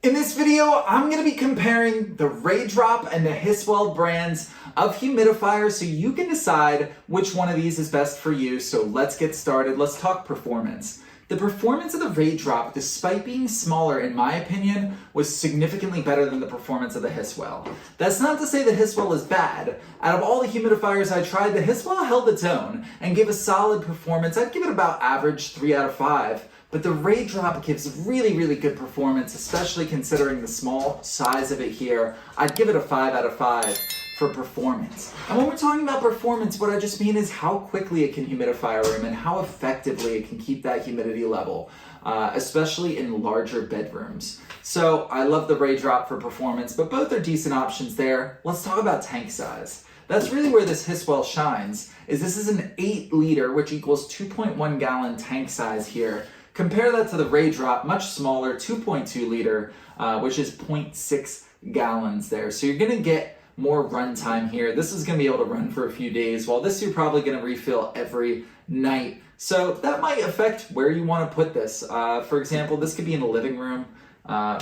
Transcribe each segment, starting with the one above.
In this video, I'm going to be comparing the Raydrop and the Hiswelle brands of humidifiers so you can decide which one of these is best for you. So let's get started. Let's talk performance. The performance of the Raydrop, despite being smaller, in my opinion, was significantly better than the performance of the Hiswelle. That's not to say that Hiswelle is bad. Out of all the humidifiers I tried, the Hiswelle held its own and gave a solid performance. I'd give it about average 3 out of 5. But the Raydrop gives really good performance, especially considering the small size of it here. I'd give it a 5 out of 5 for performance. And when we're talking about performance, what I just mean is how quickly it can humidify a room and how effectively it can keep that humidity level, especially in larger bedrooms. So I love the Raydrop for performance, but both are decent options there. Let's talk about tank size. That's really where this Hiswelle shines, is this is an 8 liter, which equals 2.1 gallon tank size here. Compare that to the Raydrop, much smaller, 2.2 liter, which is 0.6 gallons there. So you're going to get more runtime here. This is going to be able to run for a few days, while this you're probably going to refill every night. So that might affect where you want to put this. For example, this could be in the living room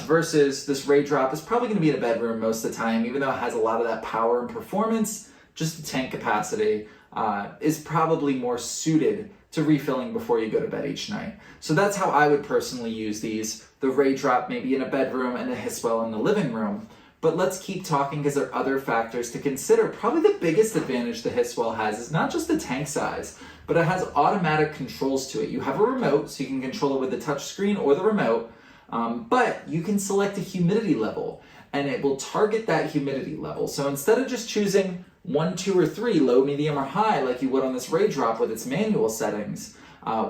versus this Raydrop is probably going to be in a bedroom most of the time, even though it has a lot of that power and performance. Just the tank capacity is probably more suited to refilling before you go to bed each night. So that's how I would personally use these. The Raydrop maybe in a bedroom and the Hiswelle in the living room. But let's keep talking because there are other factors to consider. Probably the biggest advantage the Hiswelle has is not just the tank size, but it has automatic controls to it. You have a remote, so you can control it with the touch screen or the remote, but you can select a humidity level and it will target that humidity level. So instead of just choosing 1, 2, or 3, low, medium, or high, like you would on this Raydrop with its manual settings,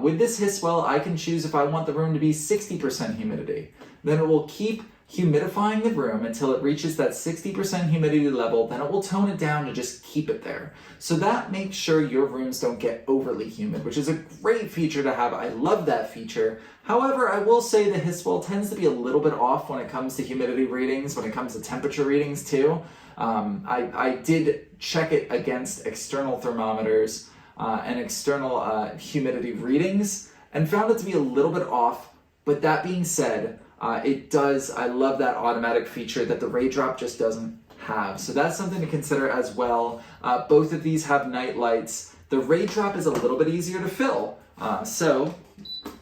with this Hiswelle, I can choose if I want the room to be 60% humidity. Then it will keep humidifying the room until it reaches that 60% humidity level, then it will tone it down to just keep it there. So that makes sure your rooms don't get overly humid, which is a great feature to have. I love that feature. However, I will say the Hiswelle tends to be a little bit off when it comes to humidity readings, when it comes to temperature readings too. I did check it against external thermometers and external humidity readings and found it to be a little bit off. But that being said, I love that automatic feature that the Raydrop just doesn't have. So that's something to consider as well. Both of these have night lights. The Raydrop is a little bit easier to fill. So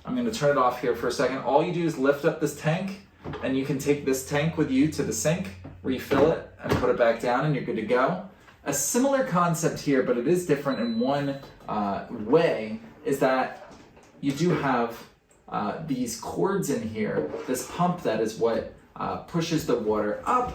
I'm going to turn it off here for a second. All you do is lift up this tank and you can take this tank with you to the sink, refill it, and put it back down and you're good to go. A similar concept here, but it is different in one way, is that you do have these cords in here, this pump that is what pushes the water up.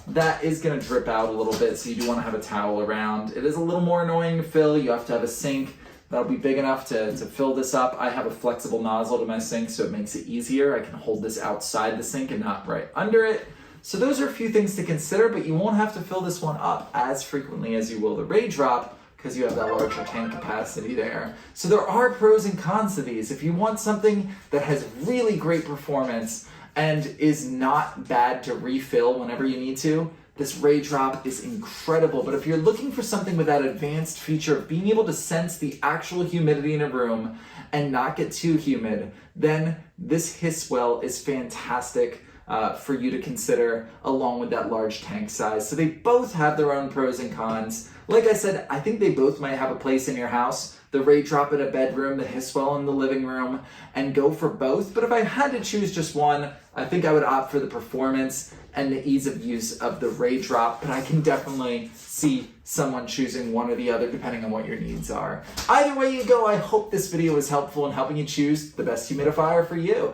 That is going to drip out a little bit, so you do want to have a towel around. It is a little more annoying to fill. You have to have a sink that'll be big enough to fill this up. I have a flexible nozzle to my sink, so it makes it easier. I can hold this outside the sink and not right under it. So those are a few things to consider, but you won't have to fill this one up as frequently as you will the Raydrop, because you have that larger tank capacity there. So there are pros and cons to these. If you want something that has really great performance and is not bad to refill whenever you need to, this Raydrop is incredible. But if you're looking for something with that advanced feature of being able to sense the actual humidity in a room and not get too humid, then this Hiswelle is fantastic for you to consider along with that large tank size. So they both have their own pros and cons. Like I said, I think they both might have a place in your house. The Raydrop in a bedroom, the Hiswelle in the living room, and go for both. But if I had to choose just one, I think I would opt for the performance and the ease of use of the Raydrop. But I can definitely see someone choosing one or the other depending on what your needs are. Either way you go, I hope this video was helpful in helping you choose the best humidifier for you.